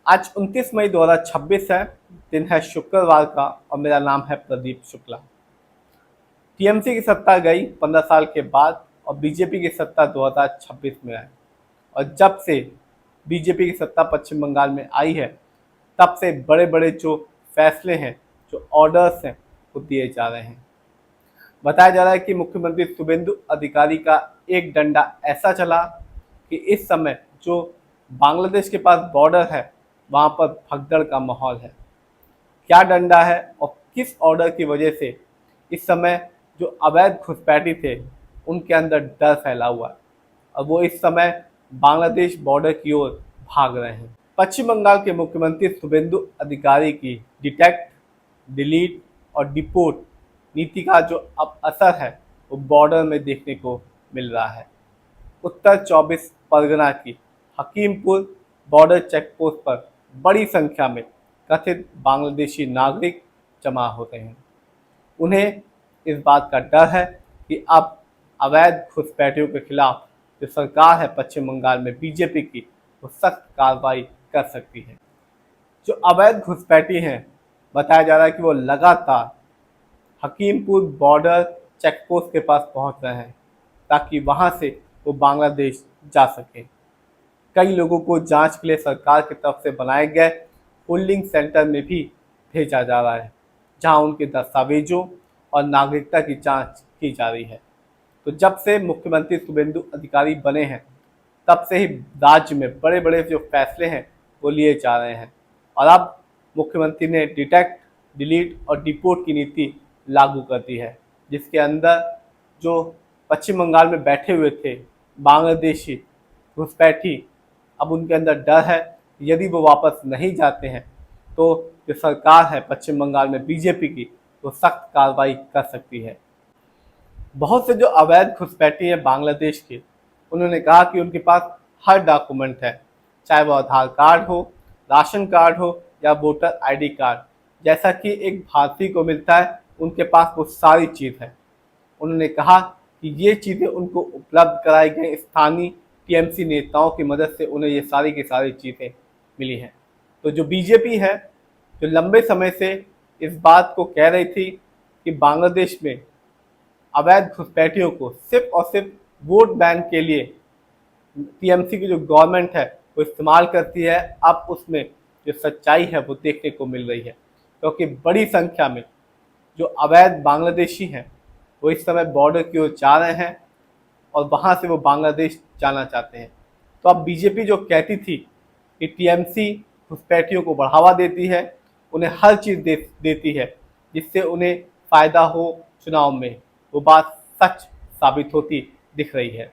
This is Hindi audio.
आज 29 मई 2026 है, दिन है शुक्रवार का और मेरा नाम है प्रदीप शुक्ला। टीएमसी की सत्ता गई 15 साल के बाद और बीजेपी की सत्ता 2026 में आई। और जब से बीजेपी की सत्ता पश्चिम बंगाल में आई है, तब से बड़े बड़े जो फैसले हैं, जो ऑर्डर्स हैं, वो दिए जा रहे हैं। बताया जा रहा है कि मुख्यमंत्री शुभेंदु अधिकारी का एक डंडा ऐसा चला कि इस समय जो बांग्लादेश के पास बॉर्डर है, वहाँ पर भगदड़ का माहौल है। क्या डंडा है और किस ऑर्डर की वजह से इस समय जो अवैध घुसपैठी थे, उनके अंदर डर फैला हुआ है और वो इस समय बांग्लादेश बॉर्डर की ओर भाग रहे हैं। पश्चिम बंगाल के मुख्यमंत्री शुभेंदु अधिकारी की डिटेक्ट, डिलीट और डिपोर्ट नीति का जो अब असर है, वो बॉर्डर में देखने को मिल रहा है। उत्तर 24 परगना की हकीमपुर बॉर्डर चेकपोस्ट पर बड़ी संख्या में कथित बांग्लादेशी नागरिक जमा होते हैं। उन्हें इस बात का डर है कि अब अवैध घुसपैठियों के खिलाफ जो सरकार है पश्चिम बंगाल में बीजेपी की, वो सख्त कार्रवाई कर सकती है। जो अवैध घुसपैठी हैं, बताया जा रहा है कि वो लगातार हकीमपुर बॉर्डर चेकपोस्ट के पास पहुंच रहे हैं ताकि वहां से वो बांग्लादेश जा सके। कई लोगों को जांच के लिए सरकार की तरफ से बनाए गए होल्डिंग सेंटर में भी भेजा जा रहा है, जहां उनके दस्तावेजों और नागरिकता की जांच की जा रही है। तो जब से मुख्यमंत्री शुभेंदु अधिकारी बने हैं, तब से ही राज्य में बड़े बड़े जो फैसले हैं, वो लिए जा रहे हैं। और अब मुख्यमंत्री ने डिटेक्ट, डिलीट और डिपोर्ट की नीति लागू कर दी है, जिसके अंदर जो पश्चिम बंगाल में बैठे हुए थे बांग्लादेशी घुसपैठी, अब उनके अंदर डर है कि यदि वो वापस नहीं जाते हैं तो जो सरकार है पश्चिम बंगाल में बीजेपी की, वो सख्त कार्रवाई कर सकती है। बहुत से जो अवैध घुसपैठी हैं बांग्लादेश के, उन्होंने कहा कि उनके पास हर डॉक्यूमेंट है, चाहे वो आधार कार्ड हो, राशन कार्ड हो या वोटर आईडी कार्ड, जैसा कि एक भारतीय को मिलता है, उनके पास वो सारी चीज़ है। उन्होंने कहा कि ये चीज़ें उनको उपलब्ध कराई गई स्थानीय टीएमसी नेताओं की मदद से, उन्हें ये सारी की सारी चीज़ें मिली हैं। तो जो बीजेपी है, जो लंबे समय से इस बात को कह रही थी कि बांग्लादेश में अवैध घुसपैठियों को सिर्फ और सिर्फ वोट बैंक के लिए टीएमसी की जो गवर्नमेंट है वो इस्तेमाल करती है, अब उसमें जो सच्चाई है वो देखने को मिल रही है। क्योंकि बड़ी संख्या में जो अवैध बांग्लादेशी हैं, वो इस समय बॉर्डर की ओर जा रहे हैं और वहाँ से वो बांग्लादेश जाना चाहते हैं। तो अब बीजेपी जो कहती थी कि टीएमसी घुसपैठियों को बढ़ावा देती है, उन्हें हर चीज़ देती है जिससे उन्हें फ़ायदा हो चुनाव में, वो बात सच साबित होती दिख रही है।